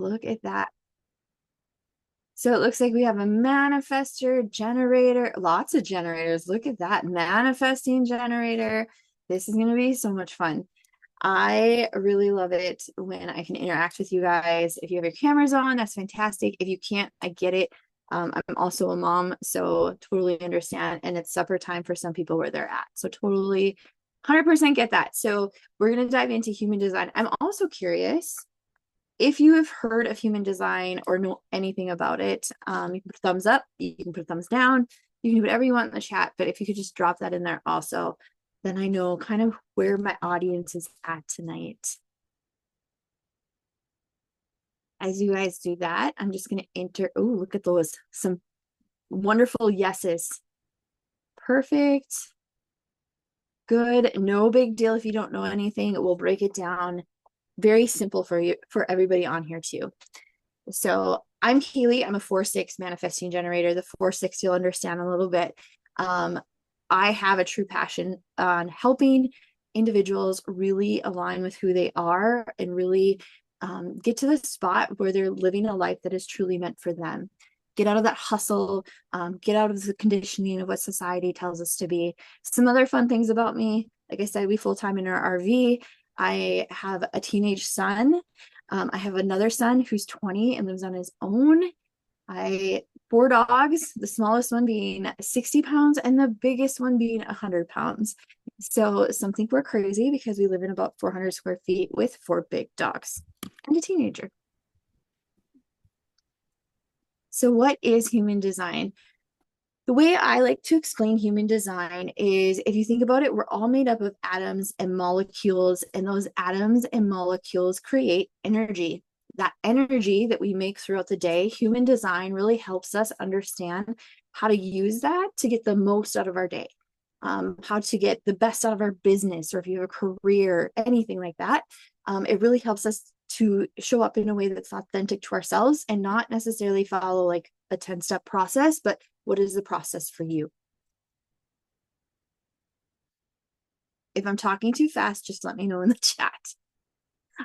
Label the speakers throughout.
Speaker 1: look at that. So it looks like we have a manifester, generator, lots of generators. Look at that, manifesting generator. This is going to be so much fun. I really love it when I can interact with you guys. If you have your cameras on, that's fantastic. If you can't, I get it. I'm also a mom, so totally understand. And it's supper time for some people where they're at. So totally 100% get that. So we're going to dive into human design. I'm also curious if you have heard of human design or know anything about it. You can put a thumbs up, you can put a thumbs down, you can do whatever you want in the chat, but if you could just drop that in there also, then I know kind of where my audience is at tonight. As you guys do that, I'm just going to enter. Oh, look at those. Some wonderful yeses. Perfect. Good. No big deal if you don't know anything. We'll break it down. Very simple for you, for everybody on here too. So I'm Kaylee. I'm a 4/6 manifesting generator. The 4/6 you'll understand a little bit. I have a true passion on helping individuals really align with who they are and really get to the spot where they're living a life that is truly meant for them. Get out of that hustle, get out of the conditioning of what society tells us to be. Some other fun things about me, like I said, we full-time in our RV. I have a teenage son. I have another son who's 20 and lives on his own. Four dogs, the smallest one being 60 pounds and the biggest one being 100 pounds. So some think we're crazy because we live in about 400 square feet with 4 big dogs and a teenager. So what is human design? The way I like to explain human design is, if you think about it, we're all made up of atoms and molecules, and those atoms and molecules create energy. That energy that we make throughout the day, human design really helps us understand how to use that to get the most out of our day, how to get the best out of our business, or if you have a career, anything like that. It really helps us to show up in a way that's authentic to ourselves and not necessarily follow like a 10-step process, but what is the process for you? If I'm talking too fast, just let me know in the chat.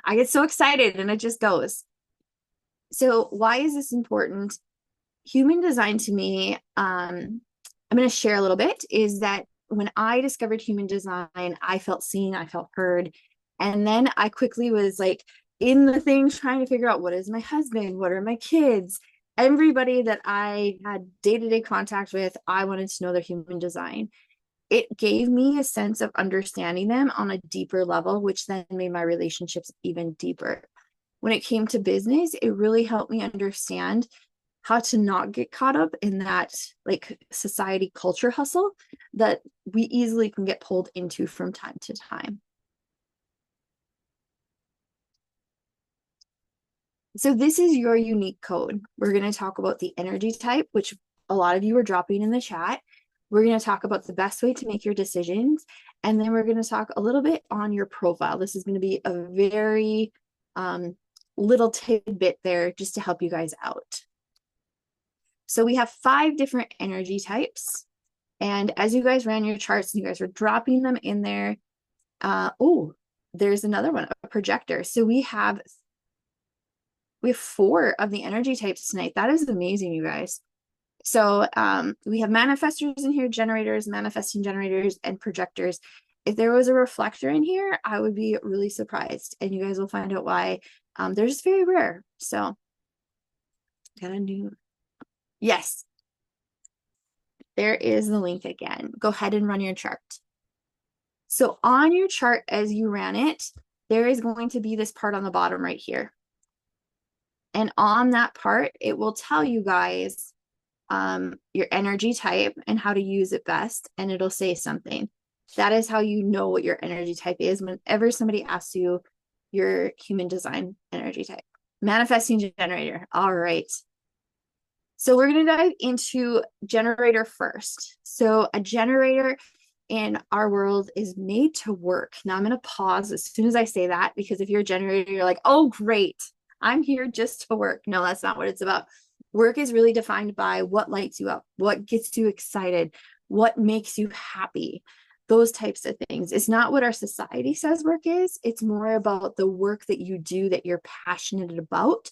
Speaker 1: I get so excited and it just goes. So why is this important? Human design to me, I'm going to share a little bit, is that when I discovered human design, I felt seen, I felt heard. And then I quickly was like in the thing trying to figure out, what is my husband? What are my kids? Everybody that I had day-to-day contact with, I wanted to know their human design. It gave me a sense of understanding them on a deeper level, which then made my relationships even deeper. When it came to business, it really helped me understand how to not get caught up in that like society culture hustle that we easily can get pulled into from time to time. So this is your unique code. We're going to talk about the energy type, which a lot of you are dropping in the chat. We're going to talk about the best way to make your decisions. And then we're going to talk a little bit on your profile. This is going to be a very little tidbit there just to help you guys out. So we have 5 different energy types. And as you guys ran your charts, you guys were dropping them in there. Oh, there's another one, a projector. So we have 4 of the energy types tonight. That is amazing, you guys. So we have manifestors in here, generators, manifesting generators, and projectors. If there was a reflector in here, I would be really surprised. And you guys will find out why. They're just very rare. So got a new... Yes. There is the link again. Go ahead and run your chart. So on your chart, as you ran it, there is going to be this part on the bottom right here. And on that part, it will tell you guys your energy type and how to use it best. And it'll say something. That is how you know what your energy type is whenever somebody asks you your human design energy type. Manifesting generator. All right. So we're going to dive into generator first. So a generator in our world is made to work. Now I'm going to pause as soon as I say that, because if you're a generator, you're like, oh, great, I'm here just to work. No, that's not what it's about. Work is really defined by what lights you up, what gets you excited, what makes you happy, those types of things. It's not what our society says work is. It's more about the work that you do that you're passionate about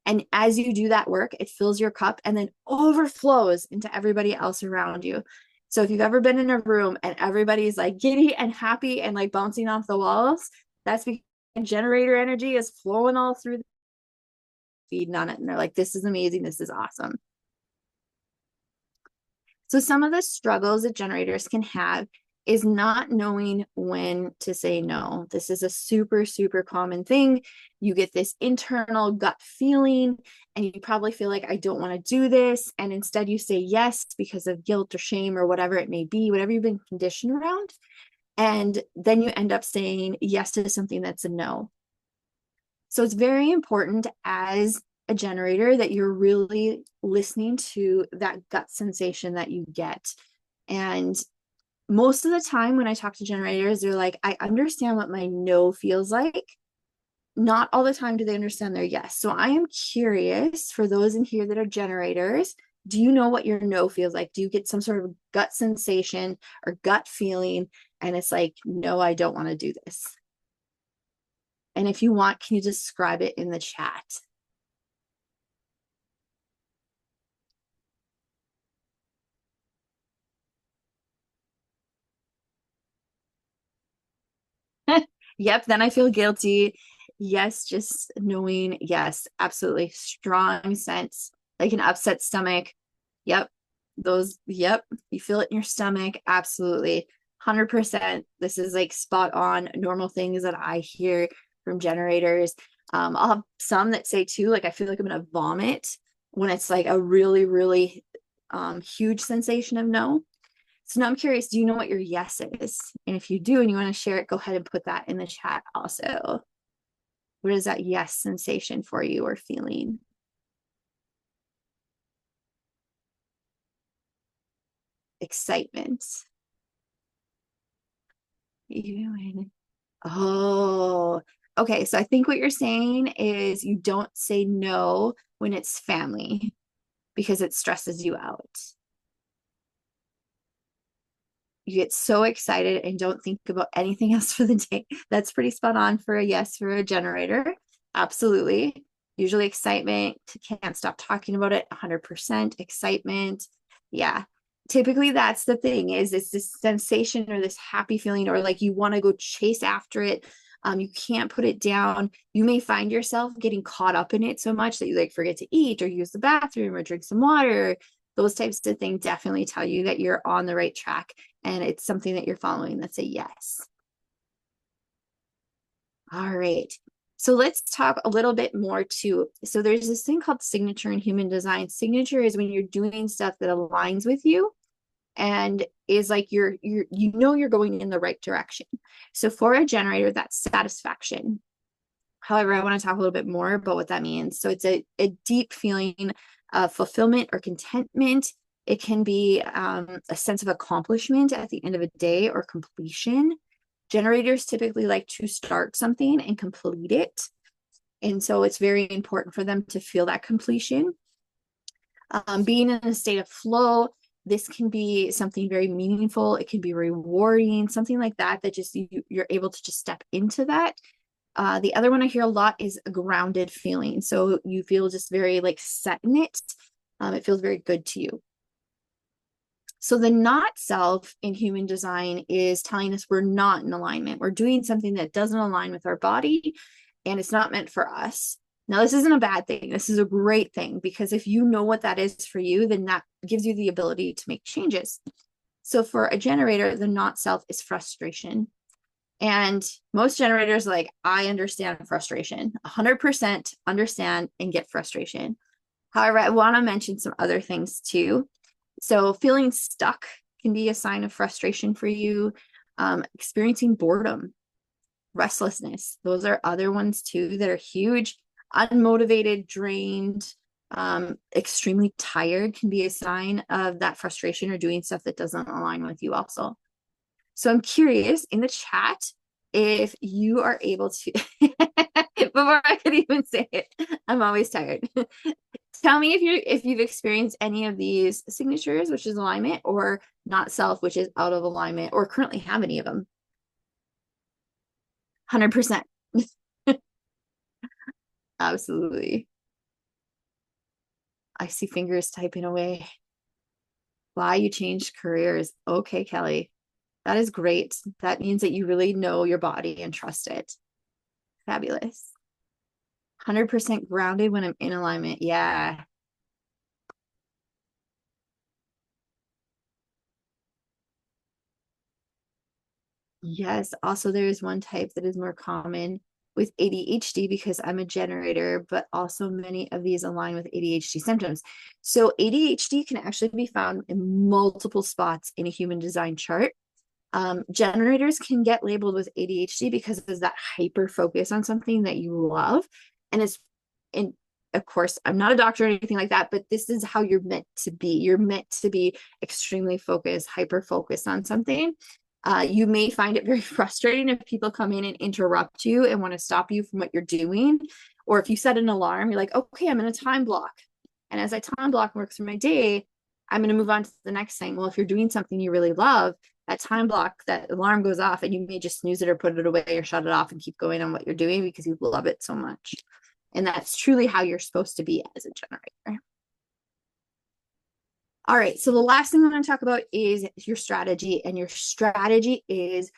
Speaker 1: And as you do that work, it fills your cup and then overflows into everybody else around you. So if you've ever been in a room and everybody's like giddy and happy and like bouncing off the walls, that's because generator energy is flowing all through the feeding on it. And they're like, this is amazing. This is awesome. So some of the struggles that generators can have is not knowing when to say no. This is a super, super common thing. You get this internal gut feeling, and you probably feel like, I don't want to do this. And instead, you say yes because of guilt or shame or whatever it may be, whatever you've been conditioned around. And then you end up saying yes to something that's a no. So it's very important as a generator that you're really listening to that gut sensation that you get. And most of the time when I talk to generators, they're like, I understand what my no feels like. Not all the time do they understand their yes. So I am curious for those in here that are generators, do you know what your no feels like? Do you get some sort of gut sensation or gut feeling? And it's like, no, I don't want to do this. And if you want, can you describe it in the chat? Yep, then I feel guilty. Yes, just knowing, yes, absolutely. Strong sense, like an upset stomach. Yep. Yep, you feel it in your stomach. Absolutely. 100%. This is like spot on normal things that I hear from generators. I'll have some that say too, like, I feel like I'm gonna vomit when it's like a really, really huge sensation of no. So now I'm curious, do you know what your yes is? And if you do and you want to share it, go ahead and put that in the chat also. What is that yes sensation for you or feeling? Excitement. Oh, okay. So I think what you're saying is you don't say no when it's family because it stresses you out. You get so excited and don't think about anything else for the day. That's pretty spot on for a yes for a generator. Absolutely. Usually excitement, can't stop talking about it, 100% excitement. Yeah. Typically that's the thing is it's this sensation or this happy feeling or like you want to go chase after it. You can't put it down. You may find yourself getting caught up in it so much that you like forget to eat or use the bathroom or drink some water. Those types of things definitely tell you that you're on the right track and it's something that you're following. That's a yes. All right. So let's talk a little bit more too. So there's this thing called signature in human design. Signature is when you're doing stuff that aligns with you and is like you're going in the right direction. So for a generator, that's satisfaction. However, I want to talk a little bit more about what that means. So it's a deep feeling of fulfillment or contentment. It can be a sense of accomplishment at the end of a day or completion. Generators typically like to start something and complete it. And so it's very important for them to feel that completion. Being in a state of flow, this can be something very meaningful. It can be rewarding, something like that, that just you're able to just step into that. The other one I hear a lot is a grounded feeling. So you feel just very like set in it. It feels very good to you. So the not self in human design is telling us we're not in alignment. We're doing something that doesn't align with our body and it's not meant for us. Now, this isn't a bad thing. This is a great thing because if you know what that is for you, then that gives you the ability to make changes. So for a generator, the not self is frustration. And most generators, like, I understand frustration, 100% understand and get frustration. However, I want to mention some other things too. So feeling stuck can be a sign of frustration for you. Experiencing boredom, restlessness, those are other ones too that are huge. Unmotivated, drained, extremely tired can be a sign of that frustration or doing stuff that doesn't align with you also. So I'm curious in the chat if you are able to, before I could even say it, I'm always tired. Tell me if you've experienced any of these signatures, which is alignment, or not self, which is out of alignment, or currently have any of them. 100%. Absolutely. I see fingers typing away. Why you changed careers. Okay, Kelly. That is great. That means that you really know your body and trust it. Fabulous. 100% grounded when I'm in alignment. Yeah. Yes. Also, there is one type that is more common with ADHD because I'm a generator, but also many of these align with ADHD symptoms. So, ADHD can actually be found in multiple spots in a human design chart. Generators can get labeled with ADHD because there's that hyper focus on something that you love. And it's, and of course, I'm not a doctor or anything like that, but this is how you're meant to be. You're meant to be extremely focused, hyper focused on something. You may find it very frustrating if people come in and interrupt you and want to stop you from what you're doing. Or if you set an alarm, you're like, okay, I'm in a time block. And as I time block work through my day, I'm going to move on to the next thing. Well, if you're doing something you really love, that time block, that alarm goes off and you may just snooze it or put it away or shut it off and keep going on what you're doing because you love it so much. And that's truly how you're supposed to be as a generator. All right. So the last thing I want to talk about is your strategy. And your strategy is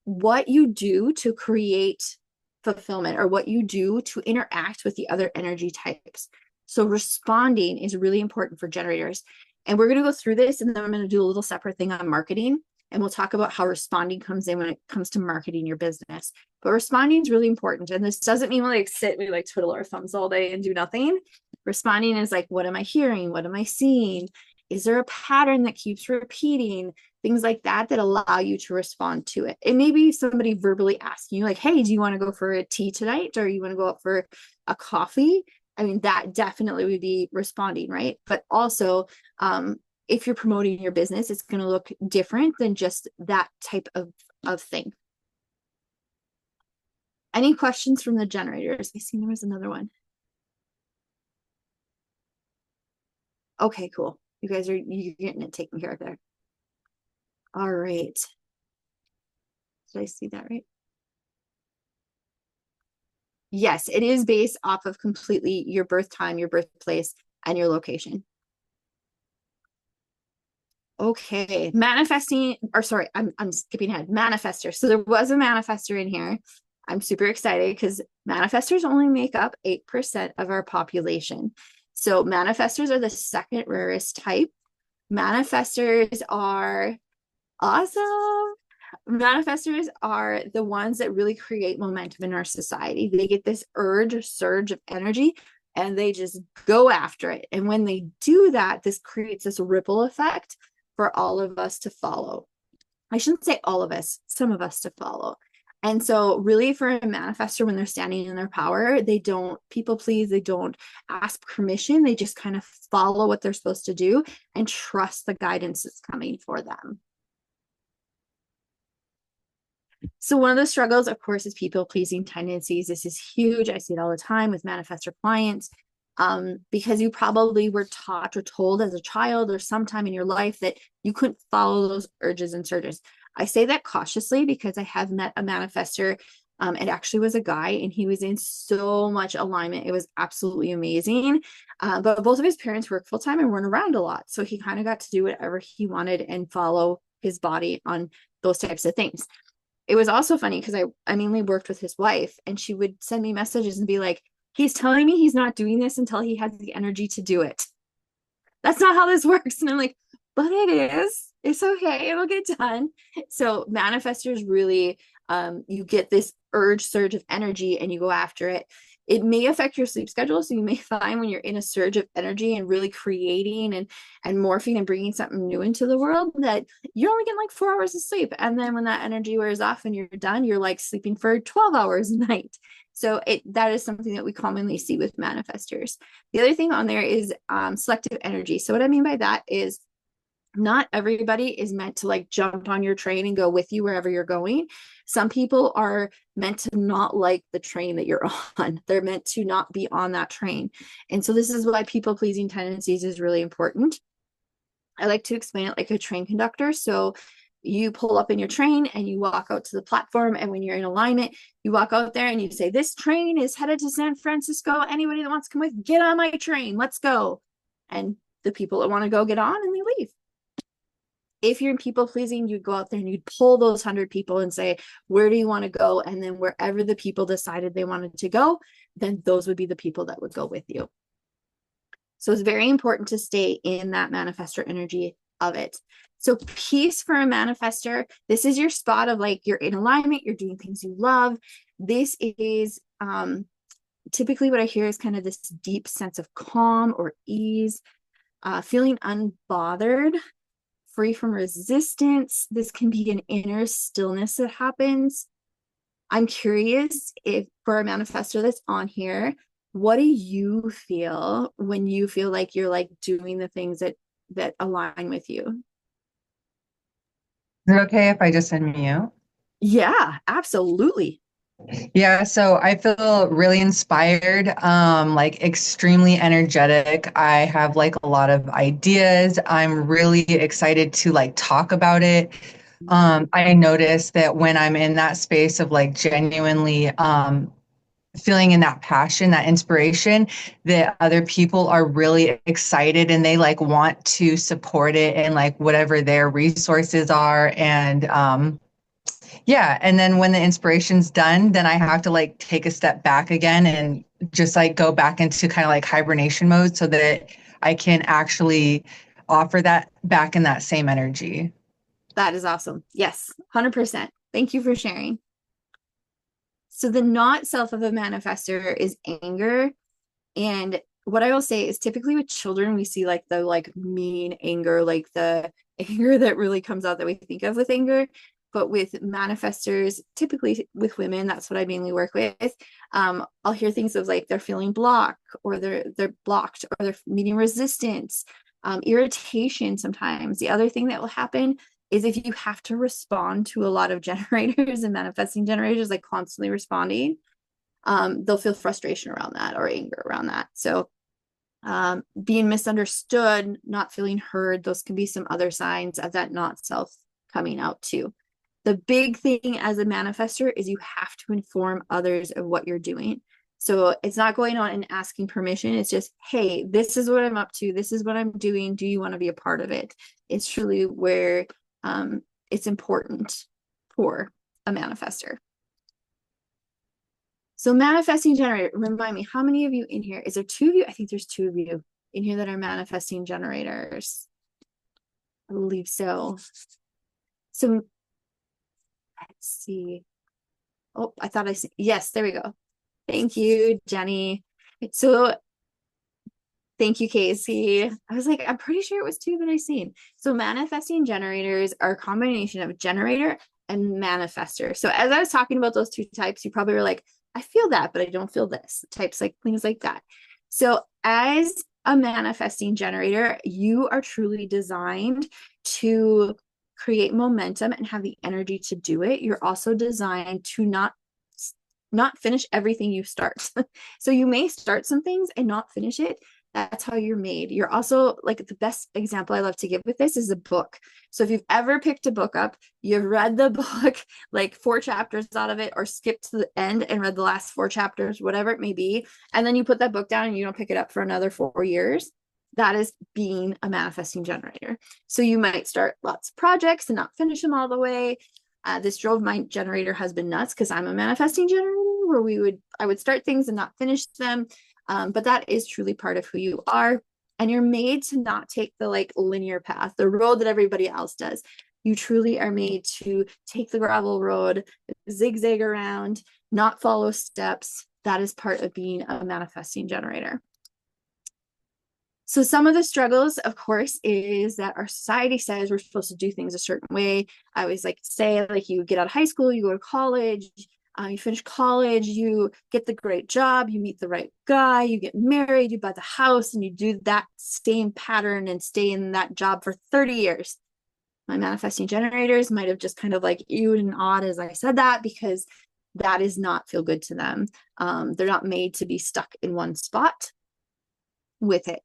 Speaker 1: what you do to create fulfillment or what you do to interact with the other energy types. So responding is really important for generators. And we're going to go through this and then I'm going to do a little separate thing on marketing. And we'll talk about how responding comes in when it comes to marketing your business. But responding is really important. And this doesn't mean we like sit, we like twiddle our thumbs all day and do nothing. Responding is like, what am I hearing? What am I seeing? Is there a pattern that keeps repeating? Things like that that allow you to respond to it. It may be somebody verbally asking you, like, hey, do you want to go for a tea tonight? Or you want to go out for a coffee? I mean, that definitely would be responding, right? But also, if you're promoting your business, it's going to look different than just that type of thing. Any questions from the generators? I see there was another one. Okay, cool. You guys are you're getting it taken care of there. All right. Did I see that right? Yes, it is based off of completely your birth time, your birthplace, and your location. Okay, manifesting, or sorry, I'm skipping ahead. Manifester. So there was a manifester in here. I'm super excited because manifestors only make up 8% of our population. So manifestors are the second rarest type. Manifestors are awesome. Manifestors are the ones that really create momentum in our society. They get this urge, surge of energy, and they just go after it. And when they do that, this creates this ripple effect for all of us to follow. I shouldn't say all of us, some of us to follow. And so, really, for a manifestor, when they're standing in their power, they don't people please, they don't ask permission, they just kind of follow what they're supposed to do and trust the guidance that's coming for them. So one of the struggles, of course, is people pleasing tendencies. This is huge. I see it all the time with manifestor clients, because you probably were taught or told as a child or sometime in your life that you couldn't follow those urges and surges. I say that cautiously because I have met a manifestor. It actually was a guy and he was in so much alignment. It was absolutely amazing. But both of his parents work full time and weren't around a lot. So he kind of got to do whatever he wanted and follow his body on those types of things. It was also funny because I mainly worked with his wife and she would send me messages and be like, he's telling me he's not doing this until he has the energy to do it. That's not how this works. And I'm like, but it is. It's okay. It'll get done. So manifestors really, you get this urge surge of energy and you go after it. It may affect your sleep schedule. So you may find when you're in a surge of energy and really creating and morphing and bringing something new into the world that you're only getting like 4 hours of sleep. And then when that energy wears off and you're done, you're like sleeping for 12 hours a night. So that is something that we commonly see with manifestors. The other thing on there is selective energy. So what I mean by that is not everybody is meant to like jump on your train and go with you wherever you're going. Some people are meant to not like the train that you're on. They're meant to not be on that train. And so this is why people pleasing tendencies is really important. I like to explain it like a train conductor. So you pull up in your train and you walk out to the platform. And when you're in alignment, you walk out there and you say, this train is headed to San Francisco. Anybody that wants to come with, get on my train. Let's go. and the people that want to go get on and they leave. If you're in people pleasing, you'd go out there and you'd pull those 100 people and say, where do you want to go? And then wherever the people decided they wanted to go, then those would be the people that would go with you. So it's very important to stay in that manifestor energy of it. So peace for a manifestor, this is your spot of like, you're in alignment, you're doing things you love. This is typically what I hear is kind of this deep sense of calm or ease, feeling unbothered, free from resistance. This can be an inner stillness that happens. I'm curious if for a manifestor that's on here, what do you feel when you feel like you're like doing the things that align with you?
Speaker 2: Is it okay if I just unmute?
Speaker 1: Yeah, absolutely.
Speaker 2: Yeah, so I feel really inspired, like extremely energetic. I have like a lot of ideas. I'm really excited to like talk about it. I notice that when I'm in that space of like genuinely feeling in that passion, that inspiration, that other people are really excited and they like want to support it and like whatever their resources are. And yeah. And then when the inspiration's done, then I have to like take a step back again and just like go back into kind of like hibernation mode so that I can actually offer that back in that same energy.
Speaker 1: That is awesome. Yes, 100%. Thank you for sharing. So the not self of a manifestor is anger. And what I will say is typically with children, we see like the like mean anger, like the anger that really comes out that we think of with anger. But with manifestors, typically with women, that's what I mainly work with. I'll hear things of like they're feeling blocked or they're blocked or they're meeting resistance, irritation sometimes. The other thing that will happen is if you have to respond to a lot of generators and manifesting generators, like constantly responding, they'll feel frustration around that or anger around that. So being misunderstood, not feeling heard, those can be some other signs of that not self coming out too. The big thing as a manifestor is you have to inform others of what you're doing. So it's not going on and asking permission. It's just, hey, this is what I'm up to. This is what I'm doing. Do you want to be a part of it? It's truly where it's important for a manifestor. So manifesting generator, remind me, how many of you in here? Is there two of you? I think there's two of you in here that are manifesting generators. I believe so. So let's see. Oh, I thought I see. Yes, there we go. Thank you, Jenny. So thank you, Casey. I was like, I'm pretty sure it was two that I seen. So manifesting generators are a combination of generator and manifester. So as I was talking about those two types, you probably were like, I feel that, but I don't feel this. Types like things like that. So as a manifesting generator, you are truly designed to create momentum and have the energy to do it. You're also designed to not finish everything you start. So you may start some things and not finish it. That's how you're made. You're also like the best example I love to give with this is a book. So if you've ever picked a book up, you've read the book, like 4 chapters out of it, or skipped to the end and read the last 4 chapters, whatever it may be, and then you put that book down and you don't pick it up for another 4 years. That is being a manifesting generator. So you might start lots of projects and not finish them all the way. This drove my generator husband nuts because I'm a manifesting generator where I would start things and not finish them. But that is truly part of who you are. And you're made to not take the like linear path, the road that everybody else does. You truly are made to take the gravel road, zigzag around, not follow steps. That is part of being a manifesting generator. So some of the struggles, of course, is that our society says we're supposed to do things a certain way. I always like to say, like, you get out of high school, you go to college, you finish college, you get the great job, you meet the right guy, you get married, you buy the house, and you do that same pattern and stay in that job for 30 years. My manifesting generators might have just kind of like ewed and awed as I said that, because that is not feel good to them. They're not made to be stuck in one spot with it.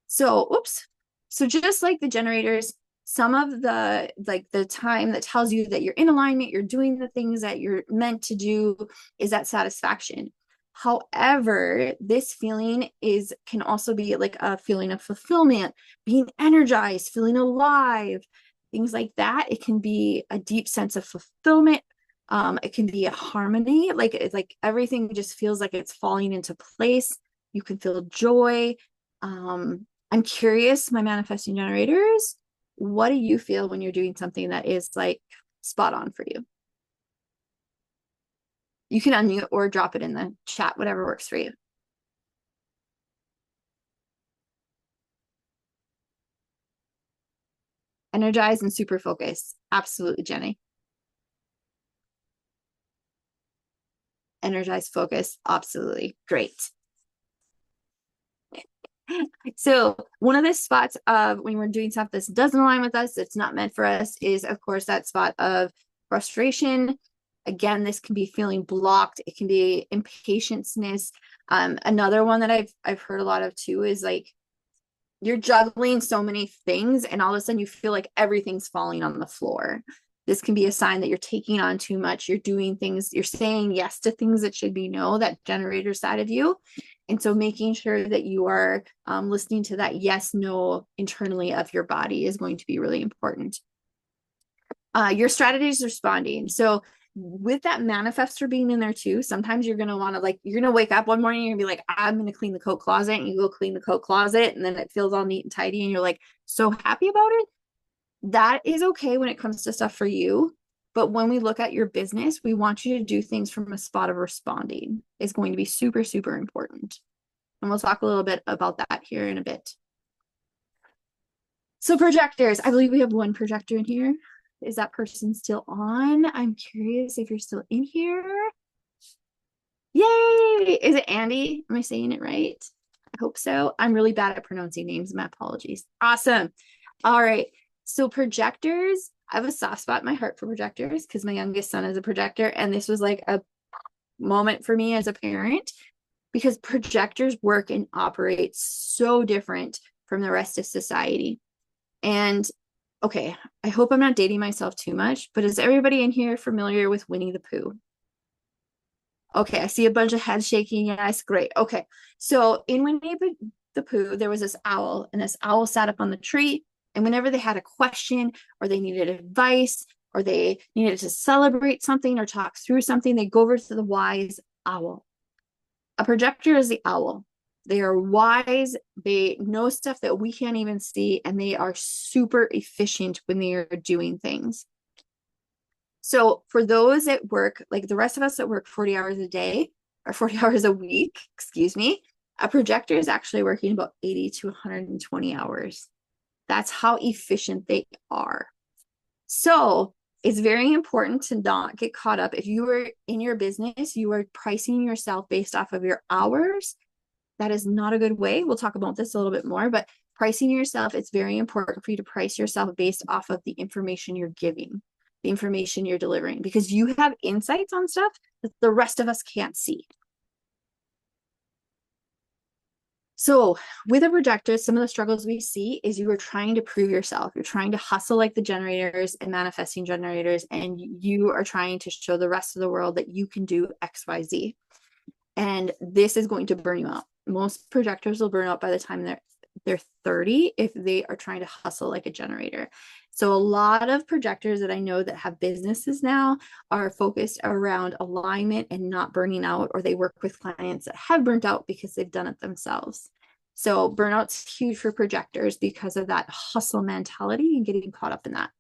Speaker 1: So, oops. So just like the generators, some of the time that tells you that you're in alignment, you're doing the things that you're meant to do, is that satisfaction. However, this feeling can also be like a feeling of fulfillment, being energized, feeling alive, things like that. It can be a deep sense of fulfillment. It can be a harmony, like it's like everything just feels like it's falling into place. You can feel joy. I'm curious, my manifesting generators, what do you feel when you're doing something that is like spot on for you? You can unmute or drop it in the chat, whatever works for you. Energize and super focus. Absolutely, Jenny. Energize, focus. Absolutely. Great. So one of the spots of when we're doing stuff that doesn't align with us, it's not meant for us, is of course that spot of frustration. Again, this can be feeling blocked. It can be impatienceness. Another one that I've heard a lot of too is like you're juggling so many things and all of a sudden you feel like everything's falling on the floor. This can be a sign that you're taking on too much. You're doing things, you're saying yes to things that should be no, that generator side of you. And so making sure that you are listening to that yes, no internally of your body is going to be really important. Your strategy is responding. So with that manifestor being in there too, sometimes you're going to want to like, you're going to wake up one morning and you're going to be like, I'm going to clean the coat closet, and you go clean the coat closet and then it feels all neat and tidy and you're like so happy about it. That is okay when it comes to stuff for you. But when we look at your business, we want you to do things from a spot of responding. Is going to be super, super important. And we'll talk a little bit about that here in a bit. So projectors, I believe we have one projector in here. Is that person still on? I'm curious if you're still in here. Yay! Is it Andy? Am I saying it right? I hope so. I'm really bad at pronouncing names. My apologies. Awesome. All right. So projectors, I have a soft spot in my heart for projectors because my youngest son is a projector. And this was like a moment for me as a parent because projectors work and operate so different from the rest of society. And okay, I hope I'm not dating myself too much, but is everybody in here familiar with Winnie the Pooh? Okay, I see a bunch of heads shaking. Yes, great. Okay, so in Winnie the Pooh, there was this owl, and this owl sat up on the tree. And whenever they had a question, or they needed advice, or they needed to celebrate something or talk through something, they go over to the wise owl. A projector is the owl. They are wise. They know stuff that we can't even see, and they are super efficient when they are doing things. So for those that work, like the rest of us that work 40 hours a day or 40 hours a week, excuse me, a projector is actually working about 80 to 120 hours. That's how efficient they are. So it's very important to not get caught up. If you are in your business, you are pricing yourself based off of your hours. That is not a good way. We'll talk about this a little bit more, but pricing yourself, it's very important for you to price yourself based off of the information you're giving, the information you're delivering, because you have insights on stuff that the rest of us can't see. So with a projector, some of the struggles we see is you are trying to prove yourself. You're trying to hustle like the generators and manifesting generators, and you are trying to show the rest of the world that you can do X, Y, Z. And this is going to burn you out. Most projectors will burn out by the time they're 30 if they are trying to hustle like a generator. So a lot of projectors that I know that have businesses now are focused around alignment and not burning out, or they work with clients that have burnt out because they've done it themselves. So burnout's huge for projectors because of that hustle mentality and getting caught up in that.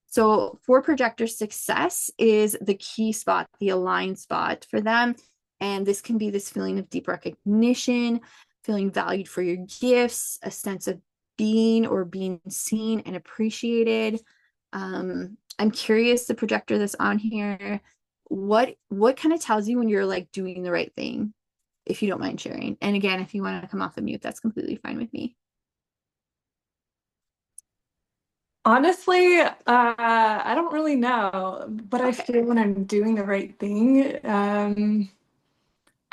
Speaker 1: So for projector success is the key spot, the align spot for them. And this can be this feeling of deep recognition, feeling valued for your gifts, a sense of being or being seen and appreciated. I'm curious, the projector that's on here, what kind of tells you when you're like doing the right thing, if you don't mind sharing. And again, if you want to come off the mute, that's completely fine with me.
Speaker 3: Honestly, I don't really know, but I feel when I'm doing the right thing.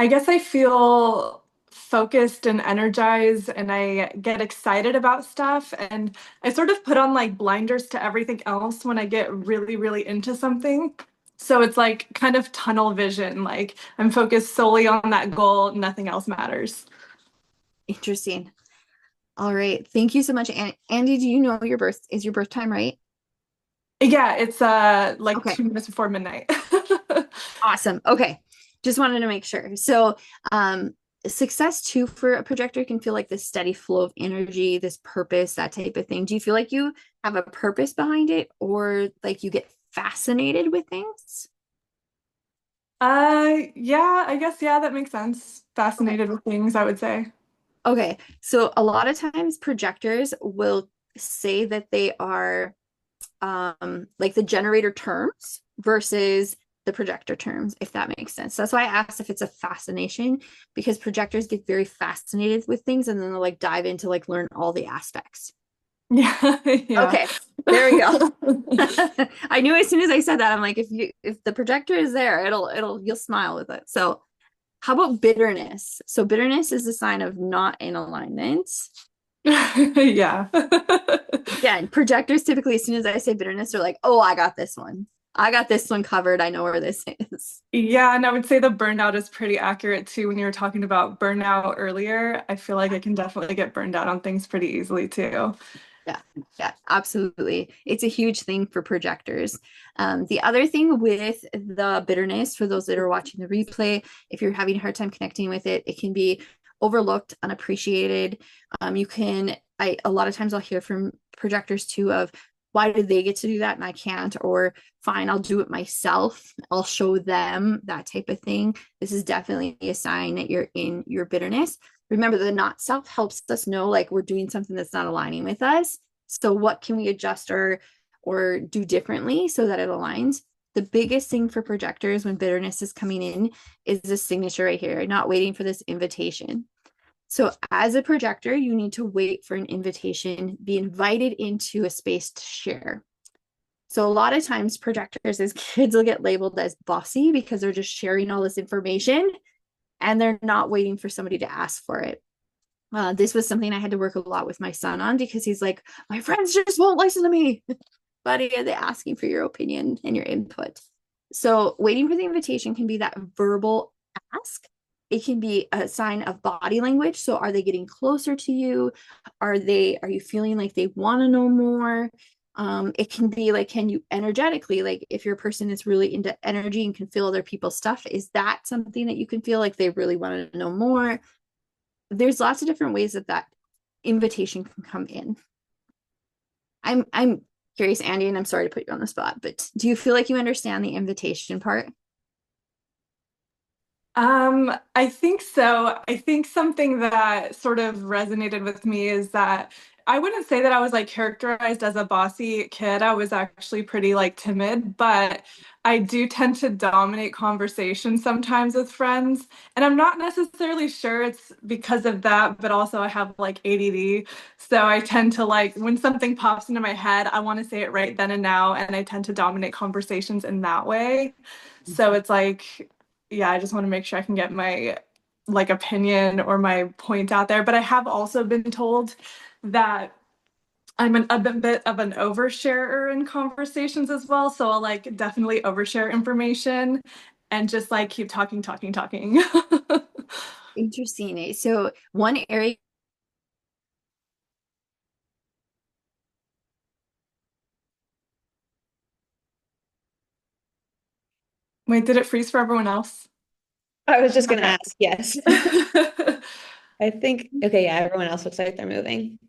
Speaker 3: I guess I feel focused and energized, and I get excited about stuff, and I sort of put on like blinders to everything else when I get really, really into something. So it's like kind of tunnel vision. Like I'm focused solely on that goal, nothing else matters.
Speaker 1: Interesting. All right. Thank you so much. Andy, do you know is your birth time right?
Speaker 3: Yeah, it's like
Speaker 1: Okay.
Speaker 3: 2 minutes before midnight.
Speaker 1: Awesome. Okay. Just wanted to make sure. So, success too for a projector can feel like this steady flow of energy, this purpose, that type of thing. Do you feel like you have a purpose behind it, or like you get fascinated with things?
Speaker 3: Yeah, I guess yeah, that makes sense.
Speaker 1: Okay.
Speaker 3: Fascinated with things, I would say.
Speaker 1: Okay. So a lot of times projectors will say that they are like the generator terms versus the projector terms, if that makes sense. That's why I asked if it's a fascination, because projectors get very fascinated with things and then they'll like dive into like learn all the aspects.
Speaker 3: Yeah, yeah.
Speaker 1: Okay, there we go. I knew as soon as I said that, I'm like, if the projector is there, you'll smile with it. So how about bitterness? So bitterness is a sign of not in alignment.
Speaker 3: Yeah.
Speaker 1: Again, projectors typically, as soon as I say bitterness, they're like, oh, I got this one. I got this one covered. I know where this is.
Speaker 3: Yeah, and I would say the burnout is pretty accurate too when you were talking about burnout earlier. I feel like I can definitely get burned out on things pretty easily too.
Speaker 1: Yeah, yeah, absolutely. It's a huge thing for projectors. The other thing with the bitterness, for those that are watching the replay, if you're having a hard time connecting with it, it can be overlooked, unappreciated. A lot of times I'll hear from projectors too of why did they get to do that and I can't, or fine, I'll do it myself. I'll show them, that type of thing. This is definitely a sign that you're in your bitterness. Remember, the not self helps us know like we're doing something that's not aligning with us. So what can we adjust or do differently so that it aligns? The biggest thing for projectors when bitterness is coming in is this signature right here, not waiting for this invitation. So as a projector, you need to wait for an invitation, be invited into a space to share. So a lot of times projectors as kids will get labeled as bossy because they're just sharing all this information and they're not waiting for somebody to ask for it. This was something I had to work a lot with my son on because he's like, my friends just won't listen to me. Buddy, are they asking for your opinion and your input? So waiting for the invitation can be that verbal ask. It can be a sign of body language. So are they getting closer to you? Are you feeling like they want to know more? It can be like, can you energetically, like if your person is really into energy and can feel other people's stuff, is that something that you can feel like they really want to know more? There's lots of different ways that invitation can come in. I'm curious, Andy, and I'm sorry to put you on the spot, but do you feel like you understand the invitation part?
Speaker 3: I think so. I think something that sort of resonated with me is that I wouldn't say that I was like characterized as a bossy kid. I was actually pretty like timid, but I do tend to dominate conversations sometimes with friends. And I'm not necessarily sure it's because of that, but also I have like ADD. So I tend to like when something pops into my head, I want to say it right then and now, and I tend to dominate conversations in that way. So it's like yeah, I just want to make sure I can get my like opinion or my point out there. But I have also been told that a bit of an oversharer in conversations as well. So I'll like definitely overshare information and just like keep talking, talking, talking.
Speaker 1: Interesting. So one area.
Speaker 3: Wait, did it freeze for everyone else?
Speaker 4: I was just going to
Speaker 3: Okay.
Speaker 4: ask, yes. I think, okay, yeah, everyone else looks like they're moving.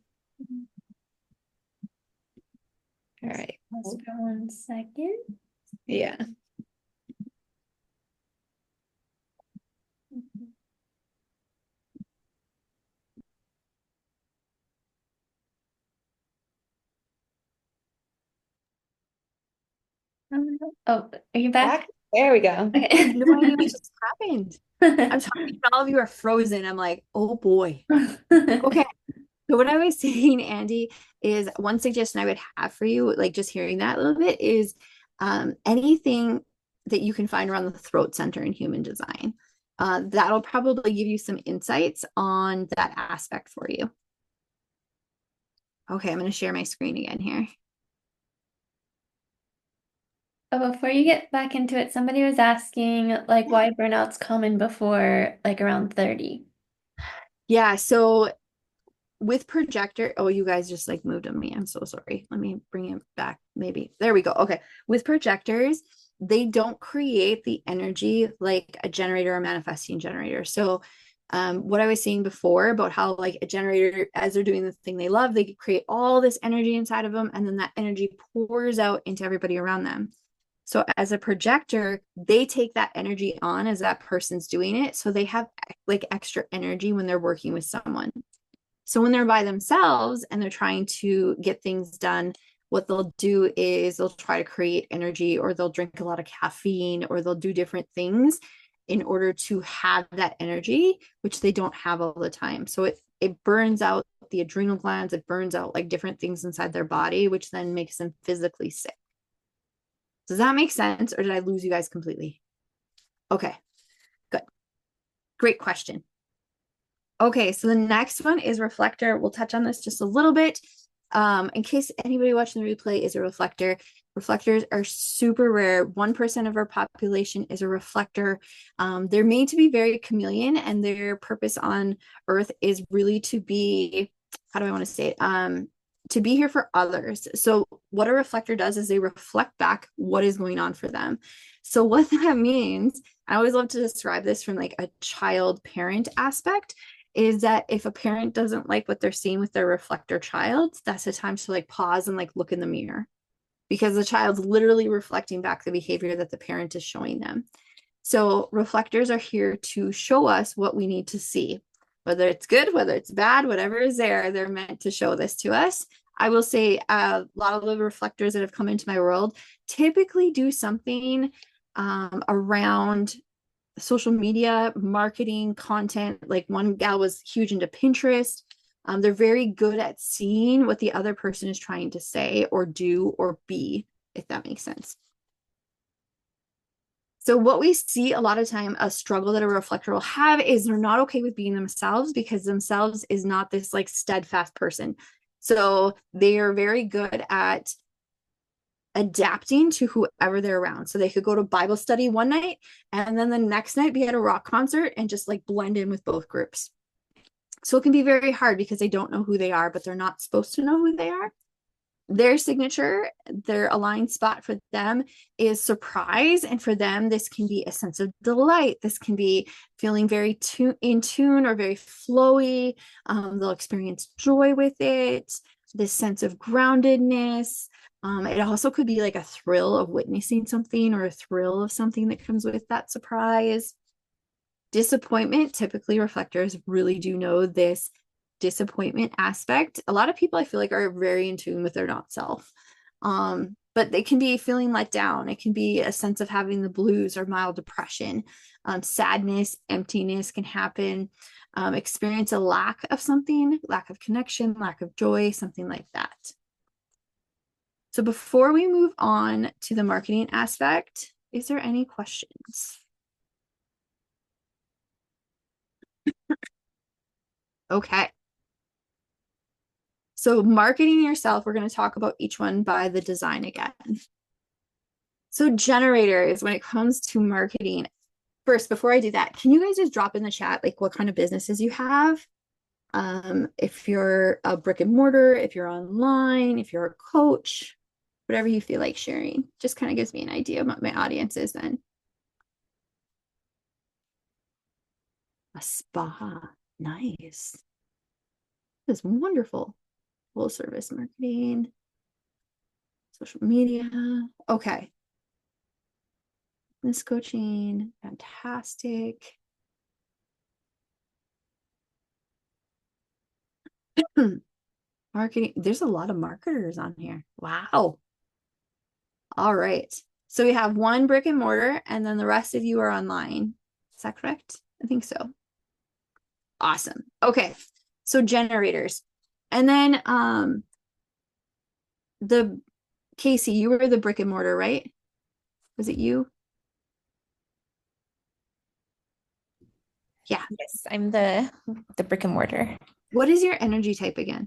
Speaker 4: All right.
Speaker 5: Hold on 1 second.
Speaker 4: Yeah.
Speaker 5: Oh, are you back?
Speaker 4: There we go.
Speaker 1: I have no idea what
Speaker 5: Okay.
Speaker 1: just happened. I'm talking and all of you are frozen. I'm like, oh boy. Okay. So what I was saying, Andy, is one suggestion I would have for you, like just hearing that a little bit, is anything that you can find around the throat center in human design. That'll probably give you some insights on that aspect for you. Okay, I'm going to share my screen again here.
Speaker 5: Oh, before you get back into it, somebody was asking like why burnout's common before like around 30.
Speaker 1: Yeah, so with projector, oh, you guys just like moved on me. I'm so sorry. Let me bring it back. Maybe. There we go. Okay. With projectors, they don't create the energy like a generator or manifesting generator. So, what I was saying before about how like a generator, as they're doing the thing they love, they create all this energy inside of them, and then that energy pours out into everybody around them. So, as a projector, they take that energy on as that person's doing it. So, they have like extra energy when they're working with someone. So when they're by themselves and they're trying to get things done, what they'll do is they'll try to create energy, or they'll drink a lot of caffeine, or they'll do different things in order to have that energy, which they don't have all the time. So it burns out the adrenal glands, it burns out like different things inside their body, which then makes them physically sick. Does that make sense, or did I lose you guys completely? Okay, good. Great question. Okay, so the next one is reflector. We'll touch on this just a little bit. In case anybody watching the replay is a reflector, reflectors are super rare. 1% of our population is a reflector. They're made to be very chameleon, and their purpose on Earth is really to be, how do I want to say it? To be here for others. So what a reflector does is they reflect back what is going on for them. So what that means, I always love to describe this from like a child parent aspect, is that if a parent doesn't like what they're seeing with their reflector child, that's a time to like pause and like look in the mirror, because the child's literally reflecting back the behavior that the parent is showing them. So reflectors are here to show us what we need to see, whether it's good, whether it's bad, whatever is there, they're meant to show this to us. I will say a lot of the reflectors that have come into my world typically do something around social media, marketing, content. Like one gal was huge into Pinterest. They're very good at seeing what the other person is trying to say or do or be, if that makes sense. So what we see a lot of time, a struggle that a reflector will have, is they're not okay with being themselves, because themselves is not this like steadfast person. So they are very good at adapting to whoever they're around. So they could go to Bible study one night and then the next night be at a rock concert and just like blend in with both groups. So it can be very hard because they don't know who they are, but they're not supposed to know who they are. Their signature, their aligned spot for them is surprise. And for them, this can be a sense of delight. This can be feeling very in tune or very flowy. They'll experience joy with it, this sense of groundedness. It also could be like a thrill of witnessing something, or a thrill of something that comes with that surprise. Disappointment, typically reflectors really do know this disappointment aspect. A lot of people I feel like are very in tune with their not self. But they can be feeling let down. It can be a sense of having the blues or mild depression. Sadness, emptiness can happen. Experience a lack of something, lack of connection, lack of joy, something like that. So before we move on to the marketing aspect, is there any questions? Okay. So marketing yourself, we're going to talk about each one by the design again. So generators, when it comes to marketing, first, before I do that, can you guys just drop in the chat like what kind of businesses you have? If you're a brick and mortar, if you're online, if you're a coach, whatever you feel like sharing, just kind of gives me an idea of what my audience is then. A spa, nice. That's wonderful. Full service marketing, social media. Okay. Business coaching, fantastic. Marketing, there's a lot of marketers on here. Wow. All right. So we have one brick and mortar, and then the rest of you are online. Is that correct? I think so. Awesome. Okay. So generators. And then the Casey, you were the brick and mortar, right? Was it you? Yeah.
Speaker 6: Yes, I'm the brick and mortar.
Speaker 1: What is your energy type again?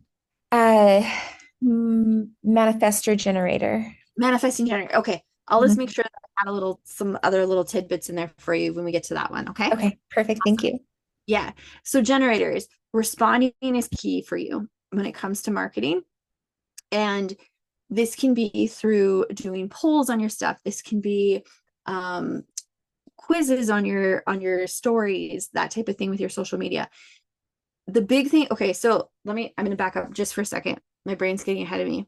Speaker 6: Manifestor generator.
Speaker 1: Manifesting generator. Okay. I'll just make sure that I add some other little tidbits in there for you when we get to that one. Okay.
Speaker 6: Okay, perfect. Thank you.
Speaker 1: Yeah. So generators, responding is key for you when it comes to marketing. And this can be through doing polls on your stuff. This can be quizzes on your stories, that type of thing with your social media. The big thing, okay, so I'm going to back up just for a second. My brain's getting ahead of me.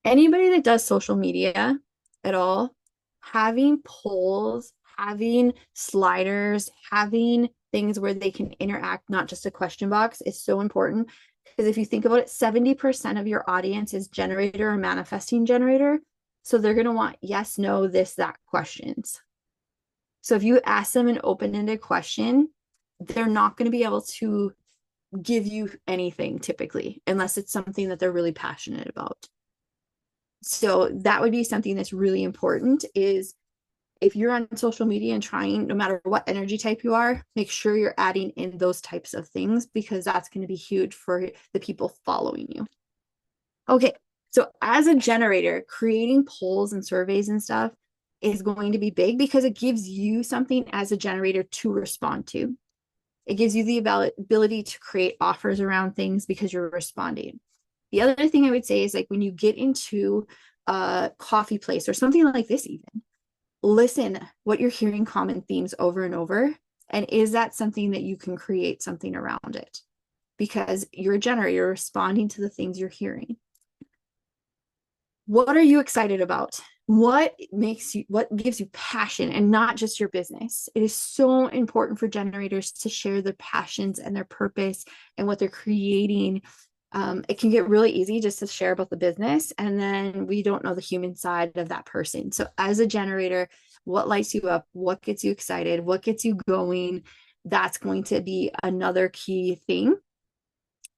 Speaker 1: Anybody that does social media at all, having polls, having sliders, having things where they can interact, not just a question box, is so important. Because if you think about it, 70% of your audience is generator or manifesting generator. So they're going to want yes, no, this, that questions. So if you ask them an open-ended question, they're not going to be able to give you anything typically, unless it's something that they're really passionate about. So that would be something that's really important, is if you're on social media and trying, no matter what energy type you are, make sure you're adding in those types of things, because that's going to be huge for the people following you. Okay, so as a generator, creating polls and surveys and stuff is going to be big, because it gives you something as a generator to respond to. It gives you the ability to create offers around things because you're responding. The other thing I would say is, like, when you get into a coffee place or something like this, even listen what you're hearing common themes over and over. And is that something that you can create something around it? Because you're a generator, you're responding to the things you're hearing. What are you excited about? What gives you passion, and not just your business? It is so important for generators to share their passions and their purpose and what they're creating. It can get really easy just to share about the business, and then we don't know the human side of that person. So as a generator, what lights you up? What gets you excited? What gets you going? That's going to be another key thing.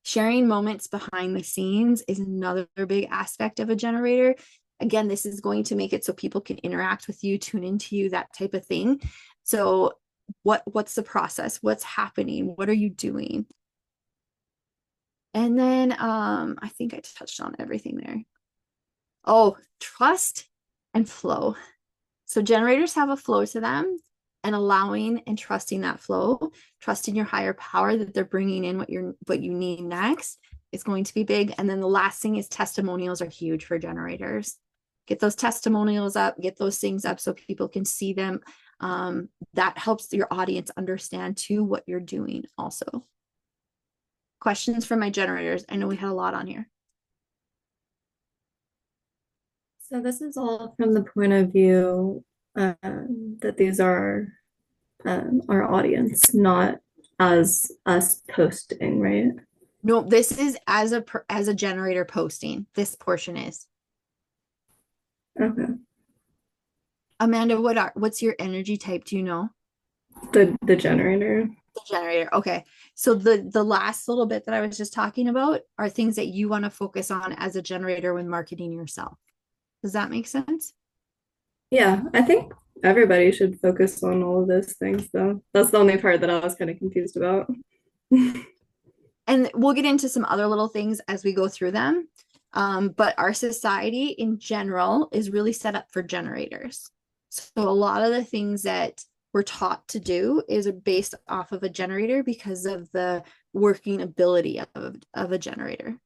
Speaker 1: Sharing moments behind the scenes is another big aspect of a generator. Again, this is going to make it so people can interact with you, tune into you, that type of thing. So what's the process? What's happening? What are you doing? And then I think I touched on everything there. Oh, trust and flow. So generators have a flow to them, and allowing and trusting that flow, trusting your higher power that they're bringing in what you need next is going to be big. And then the last thing is testimonials are huge for generators. Get those testimonials up, get those things up so people can see them. That helps your audience understand too what you're doing also. Questions from my generators? I know we had a lot on here.
Speaker 7: So this is all from the point of view that these are our audience, not as us posting, right?
Speaker 1: No, this is as a generator posting. This portion is.
Speaker 7: Okay.
Speaker 1: Amanda, what's your energy type? Do you know?
Speaker 7: The generator.
Speaker 1: The generator. Okay. So the last little bit that I was just talking about are things that you want to focus on as a generator when marketing yourself. Does that make sense?
Speaker 7: Yeah, I think everybody should focus on all of those things, though. That's the only part that I was kind of confused about.
Speaker 1: And we'll get into some other little things as we go through them. But our society in general is really set up for generators. So a lot of the things that we're taught to do is based off of a generator because of the working ability of a generator.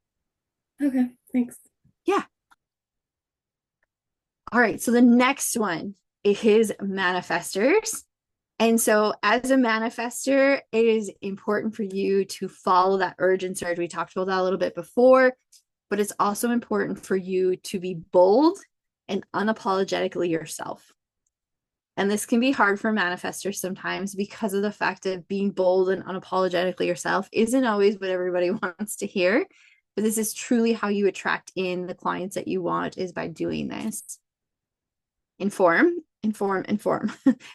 Speaker 7: Okay, thanks.
Speaker 1: Yeah. All right. So the next one is manifestors. And so as a manifester, it is important for you to follow that urge and surge. We talked about that a little bit before, but it's also important for you to be bold and unapologetically yourself. And this can be hard for manifestors sometimes because of the fact that being bold and unapologetically yourself isn't always what everybody wants to hear. But this is truly how you attract in the clients that you want, is by doing this. Inform.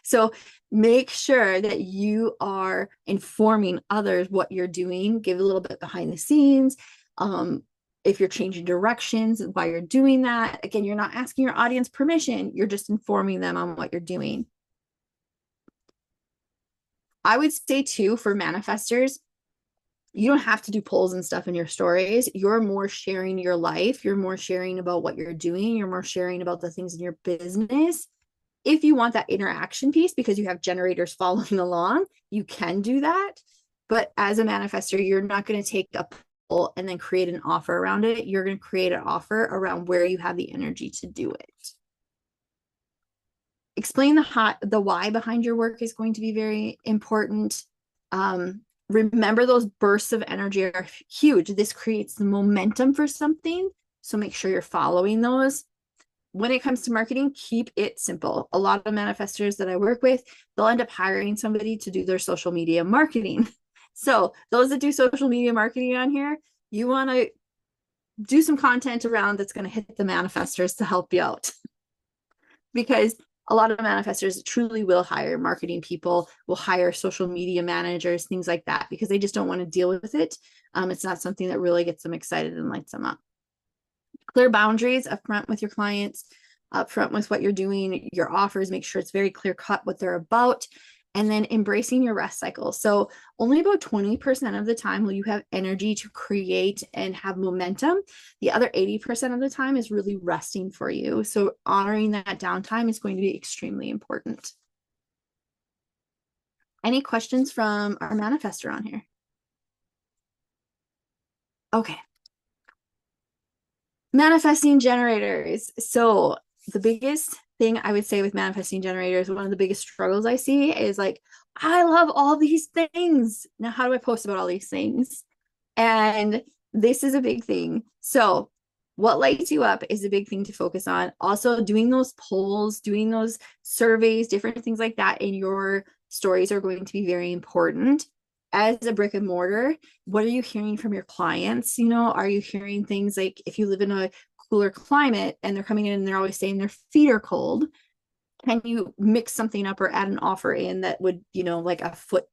Speaker 1: So make sure that you are informing others what you're doing. Give a little bit behind the scenes. If you're changing directions while you're doing that, again, you're not asking your audience permission. You're just informing them on what you're doing. I would say too, for manifestors, you don't have to do polls and stuff in your stories. You're more sharing your life. You're more sharing about what you're doing. You're more sharing about the things in your business. If you want that interaction piece, because you have generators following along, you can do that. But as a manifestor, you're not going to take a poll and then create an offer around it. You're going to create an offer around where you have the energy to do it. Explain the why behind your work is going to be very important. Remember, those bursts of energy are huge. This creates the momentum for something. So make sure you're following those. When it comes to marketing, keep it simple. A lot of manifestors that I work with, they'll end up hiring somebody to do their social media marketing. So those that do social media marketing on here, you want to do some content around that's going to hit the manifestors to help you out. Because a lot of manifestors truly will hire marketing people, will hire social media managers, things like that, because they just don't want to deal with it. It's not something that really gets them excited and lights them up. Clear boundaries up front with your clients, up front with what you're doing, your offers, make sure it's very clear cut what they're about. And then embracing your rest cycle. So only about 20% of the time will you have energy to create and have momentum. The other 80% of the time is really resting for you. So honoring that downtime is going to be extremely important. Any questions from our manifestor on here? Okay. Manifesting generators. So the biggest thing I would say with manifesting generators, one of the biggest struggles I see is like, I love all these things. Now, how do I post about all these things? And this is a big thing. So what lights you up is a big thing to focus on. Also, doing those polls, doing those surveys, different things like that in your stories are going to be very important. As a brick and mortar, what are you hearing from your clients? You know, are you hearing things like, if you live in a cooler climate and they're coming in and they're always saying their feet are cold, can you mix something up or add an offer in that would, you know, like a foot,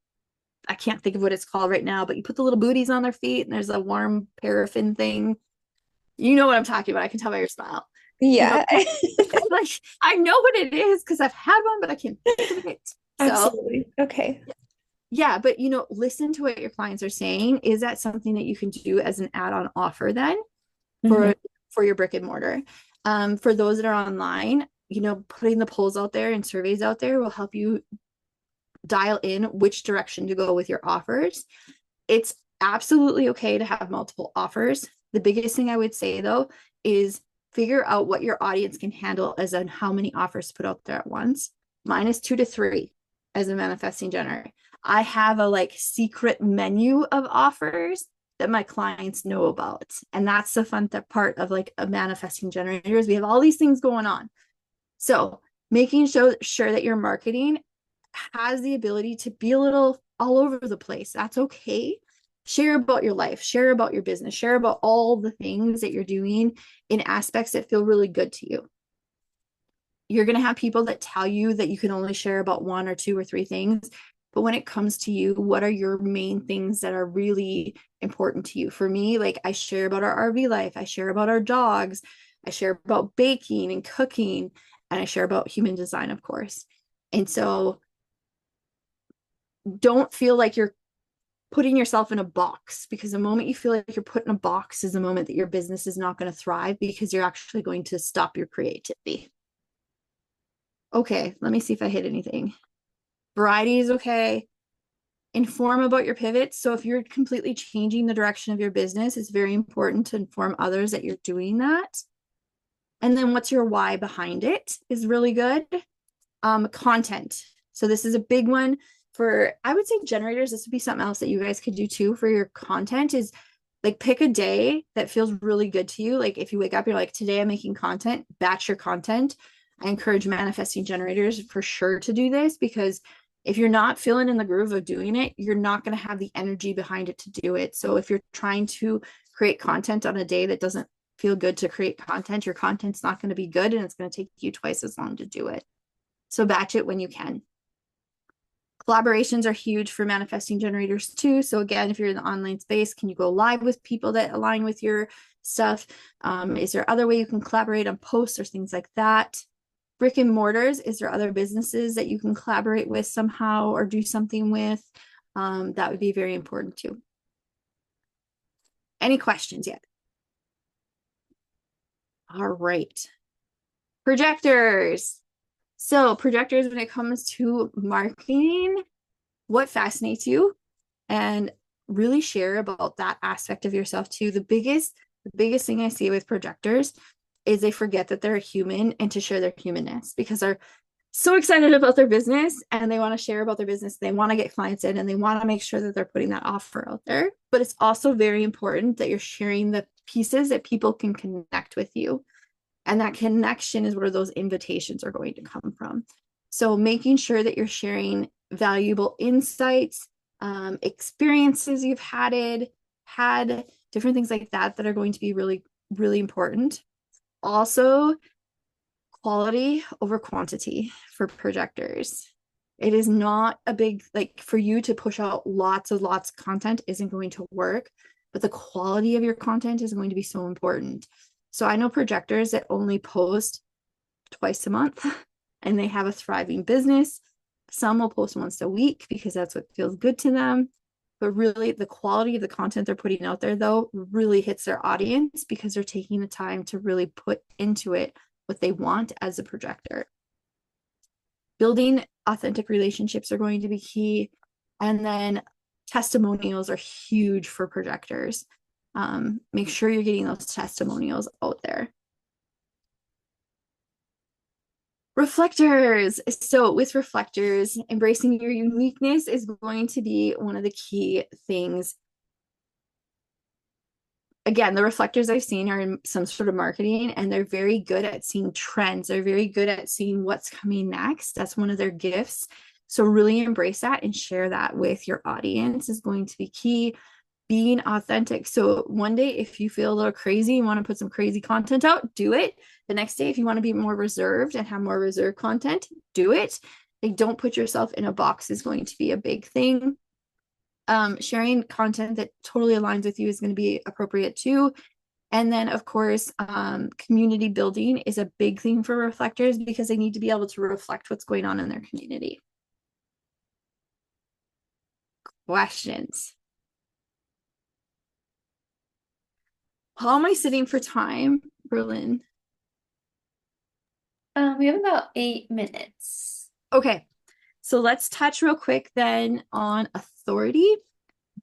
Speaker 1: I can't think of what it's called right now, but you put the little booties on their feet and there's a warm paraffin thing. You know what I'm talking about. I can tell by your smile.
Speaker 6: Yeah.
Speaker 1: You know, like, I know what it is because I've had one, but I can't think of it. So,
Speaker 6: Absolutely. Okay.
Speaker 1: yeah, but you know, listen to what your clients are saying. Is that something that you can do as an add-on offer then for your brick and mortar? For those that are online, you know, putting the polls out there and surveys out there will help you dial in which direction to go with your offers. It's absolutely okay to have multiple offers. The biggest thing I would say though is figure out what your audience can handle as in how many offers to put out there at once. Mine is 2 to 3 as a manifesting generator. I have a like secret menu of offers that my clients know about. And that's the fun part of like a manifesting generator is we have all these things going on. So making sure that your marketing has the ability to be a little all over the place. That's okay. Share about your life, share about your business, share about all the things that you're doing in aspects that feel really good to you. You're going to have people that tell you that you can only share about 1 or 2 or 3 things. But when it comes to you, what are your main things that are really important to you? For me, like I share about our RV life, I share about our dogs, I share about baking and cooking, and I share about human design, of course. And so don't feel like you're putting yourself in a box, because the moment you feel like you're put in a box is the moment that your business is not going to thrive, because you're actually going to stop your creativity. Okay, let me see if I hit anything. Variety is okay. Inform about your pivots. So if you're completely changing the direction of your business, it's very important to inform others that you're doing that. And then what's your why behind it is really good. Content. So this is a big one for, I would say, generators. This would be something else that you guys could do too for your content, is like pick a day that feels really good to you. Like if you wake up, you're like, today I'm making content, batch your content. I encourage manifesting generators for sure to do this, because if you're not feeling in the groove of doing it, you're not going to have the energy behind it to do it. So if you're trying to create content on a day that doesn't feel good to create content, your content's not going to be good and it's going to take you twice as long to do it. So batch it when you can. Collaborations are huge for manifesting generators too. So again, if you're in the online space, can you go live with people that align with your stuff? Is there other way you can collaborate on posts or things like that? Brick and mortars, is there other businesses that you can collaborate with somehow or do something with? That would be very important too. Any questions yet? All right. Projectors. So projectors, when it comes to marketing, what fascinates you? And really share about that aspect of yourself too. The biggest thing I see with projectors is they forget that they're a human and to share their humanness, because they're so excited about their business and they want to share about their business. They want to get clients in and they want to make sure that they're putting that offer out there. But it's also very important that you're sharing the pieces that people can connect with you. And that connection is where those invitations are going to come from. So making sure that you're sharing valuable insights, experiences you've had, different things like that that are going to be really, really important. Also, quality over quantity for projectors. It is not a big, like, for you to push out lots of content isn't going to work, but the quality of your content is going to be so important. So I know projectors that only post twice a month and they have a thriving business. Some will post once a week because that's what feels good to them. But really, the quality of the content they're putting out there, though, really hits their audience because they're taking the time to really put into it what they want as a projector. Building authentic relationships are going to be key. And then testimonials are huge for projectors. Make sure you're getting those testimonials out there. Reflectors. So with reflectors, embracing your uniqueness is going to be one of the key things. Again, the reflectors I've seen are in some sort of marketing, and they're very good at seeing trends. They're very good at seeing what's coming next. That's one of their gifts. So really embrace that and share that with your audience is going to be key. Being authentic. So one day, if you feel a little crazy, you want to put some crazy content out, do it. The next day, if you want to be more reserved and have more reserved content, do it. Like, don't put yourself in a box is going to be a big thing. Sharing content that totally aligns with you is going to be appropriate too. And then, of course, community building is a big thing for reflectors because they need to be able to reflect what's going on in their community. Questions? How am I sitting for time, Berlin?
Speaker 5: We have about 8 minutes.
Speaker 1: Okay, so let's touch real quick then on authority.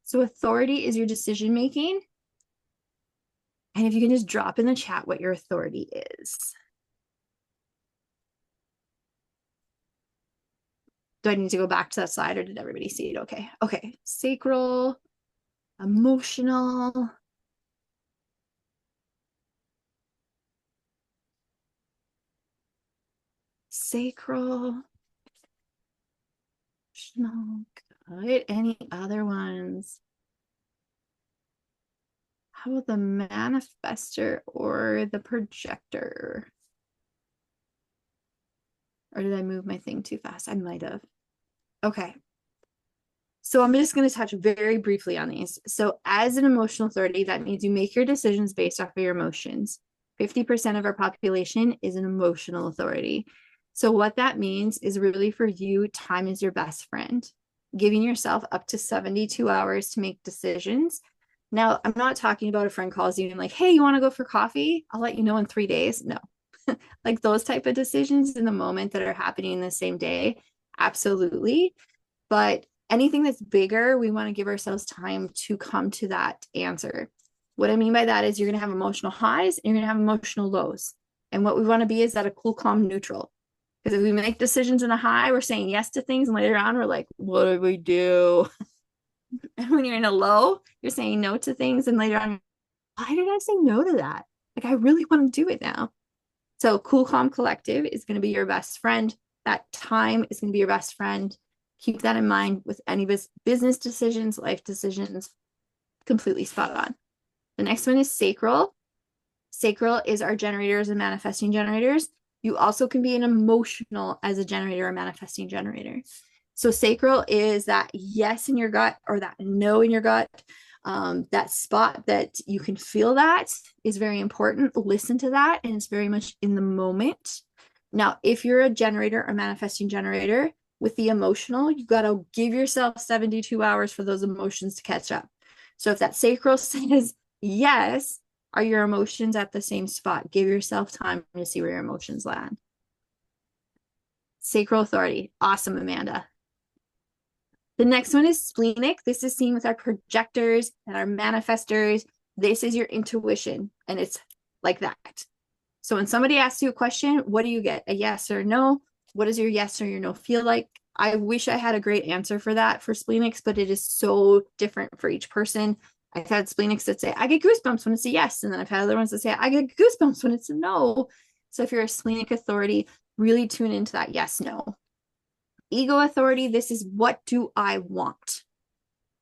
Speaker 1: So authority is your decision making. And if you can just drop in the chat what your authority is. Do I need to go back to that slide or did everybody see it? Okay. Okay. Sacral, emotional. Sacral. Emotional. Good. Any other ones? How about the manifestor or the projector? Or did I move my thing too fast? I might have. Okay. So I'm just going to touch very briefly on these. So as an emotional authority, that means you make your decisions based off of your emotions. 50% of our population is an emotional authority. So what that means is really for you, time is your best friend. Giving yourself up to 72 hours to make decisions. Now, I'm not talking about a friend calls you and like, hey, you want to go for coffee? I'll let you know in 3 days. No. Like those type of decisions in the moment that are happening in the same day. Absolutely. But anything that's bigger, we want to give ourselves time to come to that answer. What I mean by that is you're going to have emotional highs and you're going to have emotional lows. And what we want to be is at a cool, calm, neutral. Because if we make decisions in a high, we're saying yes to things. And later on, we're like, what do we do? And when you're in a low, you're saying no to things. And later on, why did I say no to that? Like, I really want to do it now. So cool, calm, collective is going to be your best friend. That time is going to be your best friend. Keep that in mind with any business decisions, life decisions. Completely spot on. The next one is sacral. Sacral is our generators and manifesting generators. You also can be an emotional as a generator or manifesting generator. So sacral is that yes in your gut or that no in your gut. That spot that you can feel that is very important. Listen to that, and it's very much in the moment. Now, if you're a generator or manifesting generator with the emotional, you got to give yourself 72 hours for those emotions to catch up. So if that sacral says, yes, are your emotions at the same spot? Give yourself time to see where your emotions land. Sacral authority. Awesome, Amanda. The next one is splenic. This is seen with our projectors and our manifestors. This is your intuition, and it's like that. So when somebody asks you a question, what do you get? A yes or no? What does your yes or your no feel like? I wish I had a great answer for that for splenics, but it is so different for each person. I've had splenics that say, I get goosebumps when it's a yes. And then I've had other ones that say, I get goosebumps when it's a no. So if you're a splenic authority, really tune into that yes, no. Ego authority, this is what do I want?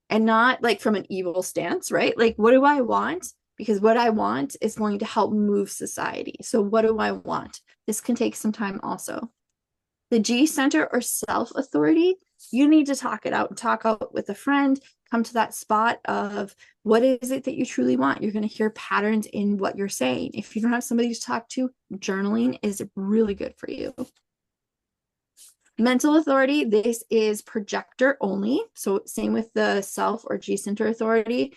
Speaker 1: And not like from an evil stance, right? Like, what do I want? Because what I want is going to help move society. So what do I want? This can take some time also. The G center or self authority, you need to talk it out, talk out with a friend, come to that spot of what is it that you truly want? You're going to hear patterns in what you're saying. If you don't have somebody to talk to, journaling is really good for you. Mental authority, this is projector only. So same with the self or G center authority.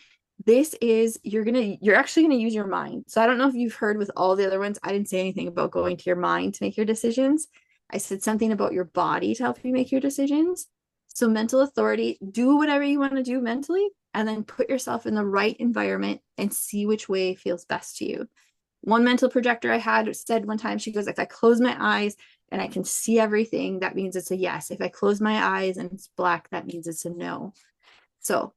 Speaker 1: This is you're actually gonna use your mind. So I don't know if you've heard with all the other ones, I didn't say anything about going to your mind to make your decisions. I said something about your body to help you make your decisions. So mental authority, do whatever you want to do mentally, and then put yourself in the right environment and see which way feels best to you. One mental projector I had said one time, she goes, if I close my eyes and I can see everything, that means it's a yes. If I close my eyes and it's black, that means it's a no. So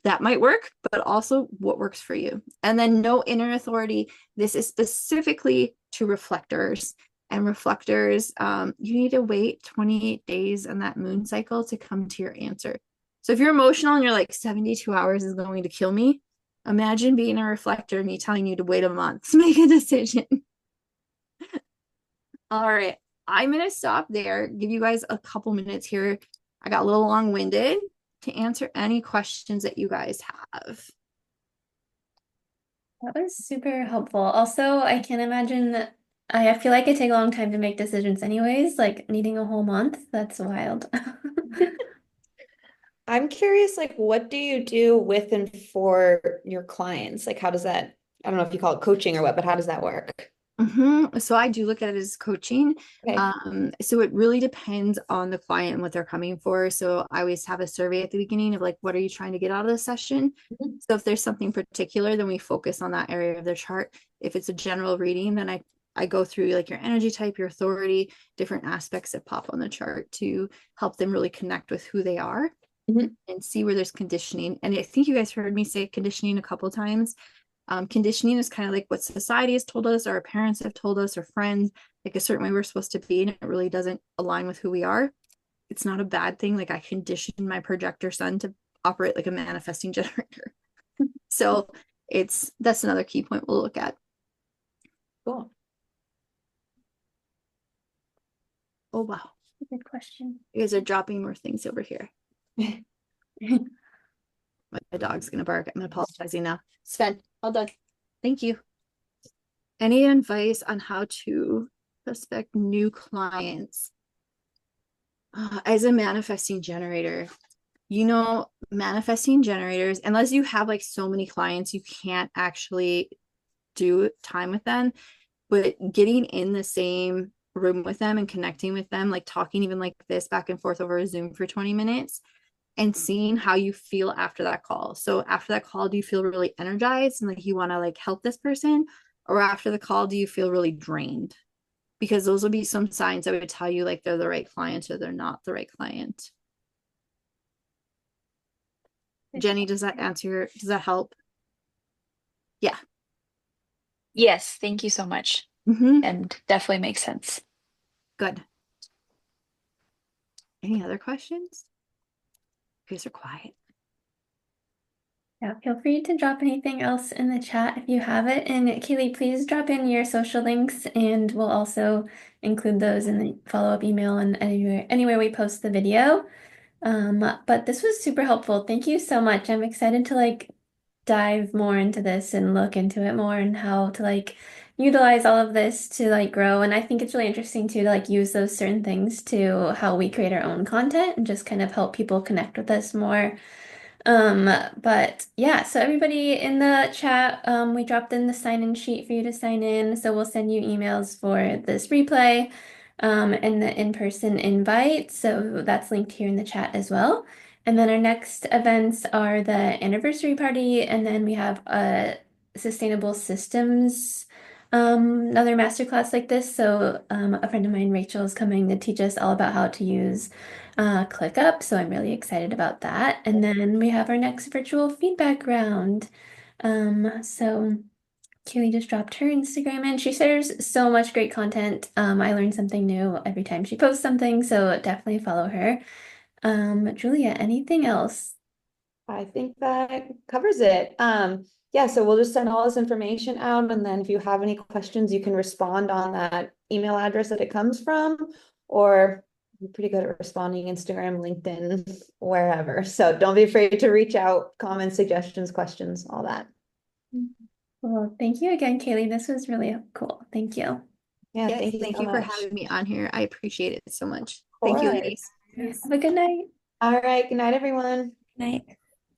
Speaker 1: that might work, but also what works for you. And then no inner authority. This is specifically to reflectors. And reflectors, you need to wait 28 days on that moon cycle to come to your answer. So if you're emotional and you're like 72 hours is going to kill me, imagine being a reflector and me telling you to wait a month to make a decision. All right. I'm going to stop there, give you guys a couple minutes here. I got a little long-winded to answer any questions that you guys have.
Speaker 5: That was super helpful. Also, I can't imagine that I feel like it takes a long time to make decisions anyways, like needing a whole month. That's wild.
Speaker 4: I'm curious, like, what do you do with and for your clients? Like, how does that, I don't know if you call it coaching or what, but how does that work?
Speaker 1: So I do look at it as coaching.
Speaker 4: Okay.
Speaker 1: So it really depends on the client and what they're coming for. So I always have a survey at the beginning of like, what are you trying to get out of the session? So if there's something particular, then we focus on that area of their chart. If it's a general reading, then I go through like your energy type, your authority, different aspects that pop on the chart to help them really connect with who they are and see where there's conditioning. And I think you guys heard me say conditioning a couple times. Conditioning is kind of like what society has told us, or our parents have told us, or friends, like a certain way we're supposed to be, and it really doesn't align with who we are. It's not a bad thing. Like I conditioned my projector son to operate like a manifesting generator. So that's another key point we'll look at.
Speaker 4: Cool.
Speaker 1: Oh, wow.
Speaker 5: Good question.
Speaker 1: You guys are dropping more things over here. My dog's going to bark. I'm apologizing now. Sven, all done. Thank you. Any advice on how to prospect new clients? As a manifesting generator, manifesting generators, unless you have like so many clients, you can't actually do time with them. But getting in the same room with them and connecting with them, like talking even like this back and forth over a Zoom for 20 minutes, and seeing how you feel after that call. So after that call, do you feel really energized and like you want to like help this person? Or after the call, do you feel really drained? Because those will be some signs that would tell you like they're the right client or they're not the right client. Jenny, does that help? Yeah.
Speaker 8: Yes, thank you so much. And definitely makes sense.
Speaker 1: Good. Any other questions? You guys are quiet.
Speaker 5: Yeah, feel free to drop anything else in the chat if you have it. And Kaylee, please drop in your social links and we'll also include those in the follow-up email and anywhere we post the video. But this was super helpful. Thank you so much. I'm excited to like dive more into this and look into it more and how to like utilize all of this to like grow. And I think it's really interesting too to like use those certain things to how we create our own content and just kind of help people connect with us more. But yeah, so everybody in the chat, we dropped in the sign-in sheet for you to sign in. So we'll send you emails for this replay, and the in-person invite. So that's linked here in the chat as well. And then our next events are the anniversary party, and then we have a sustainable systems, another masterclass like this. So a friend of mine, Rachel, is coming to teach us all about how to use ClickUp. So I'm really excited about that. And then we have our next virtual feedback round. So Kaylee just dropped her Instagram in. She shares so much great content. I learn something new every time she posts something, so definitely follow her. Julia, anything else?
Speaker 4: I think that covers it. Yeah, so we'll just send all this information out, and then if you have any questions, you can respond on that email address that it comes from, or we're pretty good at responding Instagram, LinkedIn, wherever. So don't be afraid to reach out, comments, suggestions, questions, all that.
Speaker 5: Well, thank you again, Kaylee. This was really cool. Thank you.
Speaker 4: Yeah,
Speaker 1: Yes,
Speaker 4: thank you
Speaker 1: thank
Speaker 4: so
Speaker 1: you for
Speaker 4: much.
Speaker 1: having me on here. I appreciate it so much.
Speaker 4: Of
Speaker 1: Thank you,
Speaker 4: course.
Speaker 1: ladies.
Speaker 5: Have a good night.
Speaker 4: All right, good night, everyone.
Speaker 6: Night.